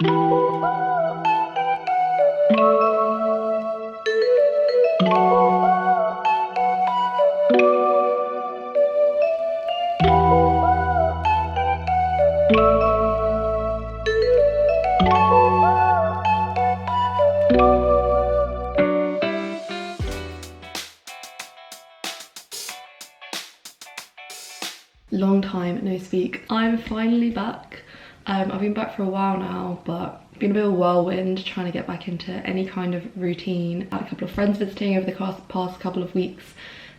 Long time no speak. I'm finally back. I've been back for a while now, but been a bit of a whirlwind trying to get back into any kind of routine. I had a couple of friends visiting over the past couple of weeks,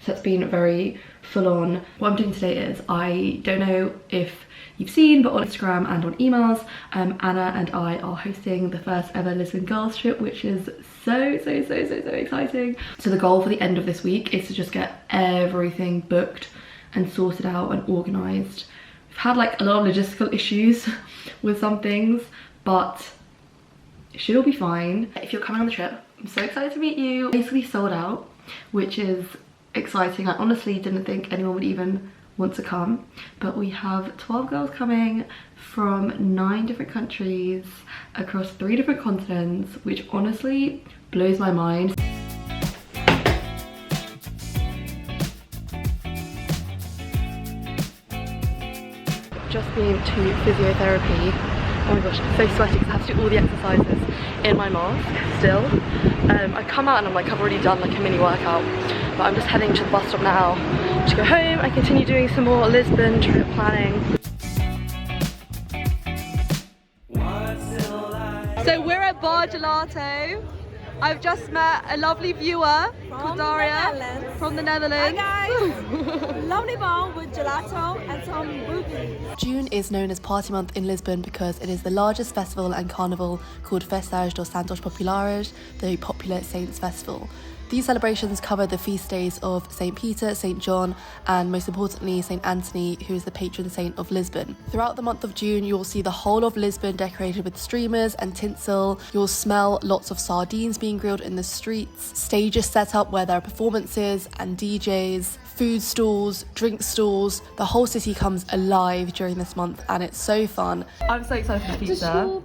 so it's been very full on. What I'm doing today is, I don't know if you've seen, but on Instagram and on emails, Anna and I are hosting the first ever Lisbon girls trip, which is so exciting. So the goal for the end of this week is to just get everything booked and sorted out and organised. We've had like a lot of logistical issues with some things, but it should all be fine. If you're coming on the trip, I'm so excited to meet you. Basically sold out, which is exciting. I honestly didn't think anyone would even want to come, but we have 12 girls coming from 9 different countries across 3 different continents, which honestly blows my mind. Just been to physiotherapy. Oh my gosh, I'm so sweaty because I have to do all the exercises in my mask still. I come out and I'm like, I've already done like a mini workout, but I'm just heading to the bus stop now to go home and continue doing some more Lisbon trip planning. So we're at Bar Gelato. I've just met a lovely viewer called Daria from the Netherlands. Hi guys! Lovely bar with gelato and some boogies. June is known as Party Month in Lisbon because it is the largest festival and carnival called Festivities dos Santos Populares, the Popular Saints Festival. These celebrations cover the feast days of St. Peter, St. John, and most importantly, St. Anthony, who is the patron saint of Lisbon. Throughout the month of June, you'll see the whole of Lisbon decorated with streamers and tinsel. You'll smell lots of sardines being grilled in the streets, stages set up where there are performances and DJs, food stalls, drink stalls. The whole city comes alive during this month and it's so fun. I'm so excited for the future.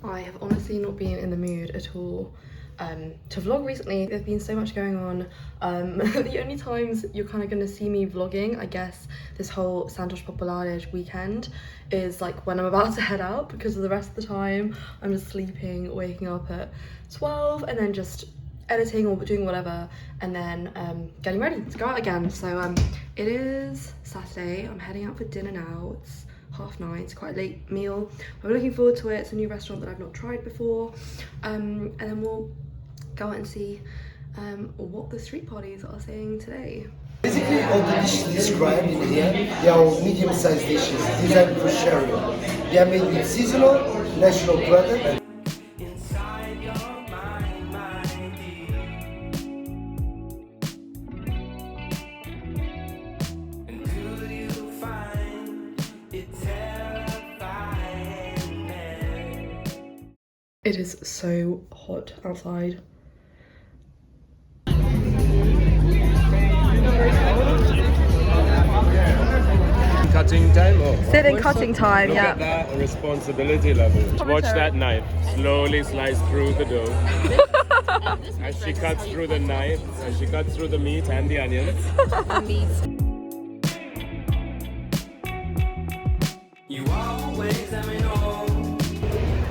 I have honestly not been in the mood at all to vlog recently. There's been so much going on. The only times you're kind of going to see me vlogging, I guess, this whole Santos Populares weekend is like when I'm about to head out, because of the rest of the time I'm just sleeping, waking up at 12 and then just editing or doing whatever, and then getting ready to go out again. So it is Saturday. I'm heading out for dinner now. It's 9:30. It's quite a late meal. I'm looking forward to it. It's a new restaurant that I've not tried before, and then we'll go out and see what the street parties are saying today. Basically, all the dishes described in here, they are medium-sized dishes designed for sharing. They are made with seasonal, national products. It is so hot outside. Cutting time? Oh. Sit in cutting time, Look yeah. at that responsibility level. Watch that knife slowly slice through the dough. As she cuts through the knife, as she cuts through the meat and the onions. You always let me know.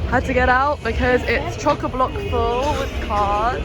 Had to get out because it's chock-a-block full with cars.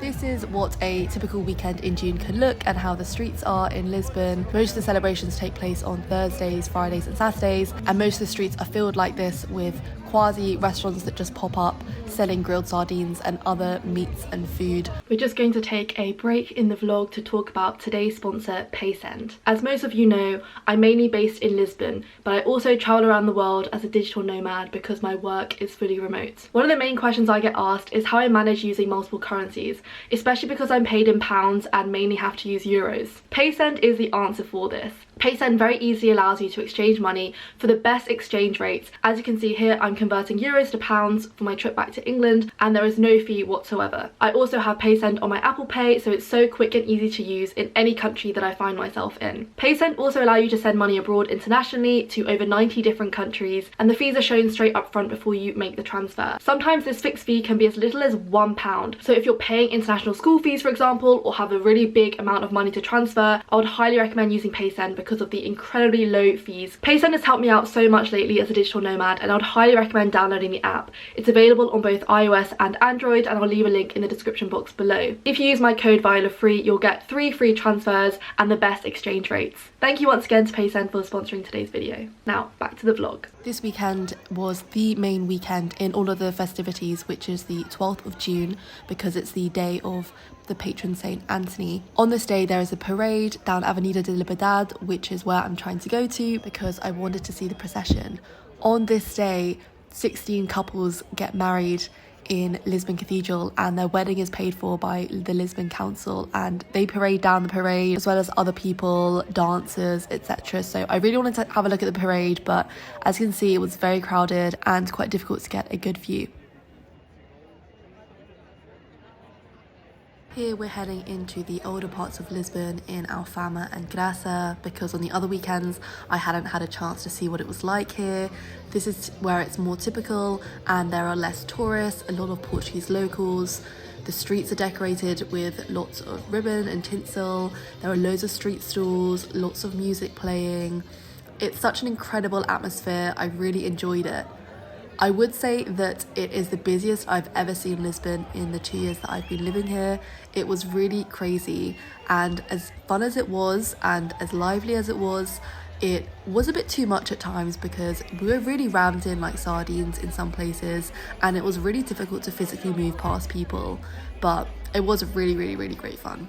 This is what a typical weekend in June can look and how the streets are in Lisbon. Most of the celebrations take place on Thursdays, Fridays and Saturdays, and most of the streets are filled like this with quasi restaurants that just pop up selling grilled sardines and other meats and food. We're just going to take a break in the vlog to talk about today's sponsor, Paysend. As most of you know, I'm mainly based in Lisbon, but I also travel around the world as a digital nomad because my work is fully remote. One of the main questions I get asked is how I manage using multiple currencies, especially because I'm paid in pounds and mainly have to use euros. Paysend is the answer for this. PaySend very easily allows you to exchange money for the best exchange rates. As you can see here, I'm converting euros to pounds for my trip back to England, and there is no fee whatsoever. I also have PaySend on my Apple Pay, so it's so quick and easy to use in any country that I find myself in. PaySend also allow you to send money abroad internationally to over 90 different countries, and the fees are shown straight up front before you make the transfer. Sometimes this fixed fee can be as little as £1. So if you're paying international school fees, for example, or have a really big amount of money to transfer, I would highly recommend using PaySend because of the incredibly low fees. PaySend has helped me out so much lately as a digital nomad, and I would highly recommend downloading the app. It's available on both iOS and Android, and I'll leave a link in the description box below. If you use my code viola free, you'll get 3 free transfers and the best exchange rates. Thank you once again to PaySend for sponsoring today's video. Now back to the vlog. This weekend was the main weekend in all of the festivities, which is the 12th of June because it's the day of the patron Saint Anthony. On this day there is a parade down Avenida de Libertad, which is where I'm trying to go to because I wanted to see the procession. On this day 16 couples get married in Lisbon Cathedral, and their wedding is paid for by the Lisbon Council, and they parade down the parade as well as other people, dancers, etc. So I really wanted to have a look at the parade, but as you can see it was very crowded and quite difficult to get a good view. Here we're heading into the older parts of Lisbon in Alfama and Graça because on the other weekends I hadn't had a chance to see what it was like here. This is where it's more typical and there are less tourists, a lot of Portuguese locals. The streets are decorated with lots of ribbon and tinsel. There are loads of street stalls, lots of music playing. It's such an incredible atmosphere. I really enjoyed it. I would say that it is the busiest I've ever seen Lisbon in the 2 years that I've been living here. It was really crazy, and as fun as it was and as lively as it was a bit too much at times because we were really rammed in like sardines in some places, and it was really difficult to physically move past people, but it was really, really, really great fun.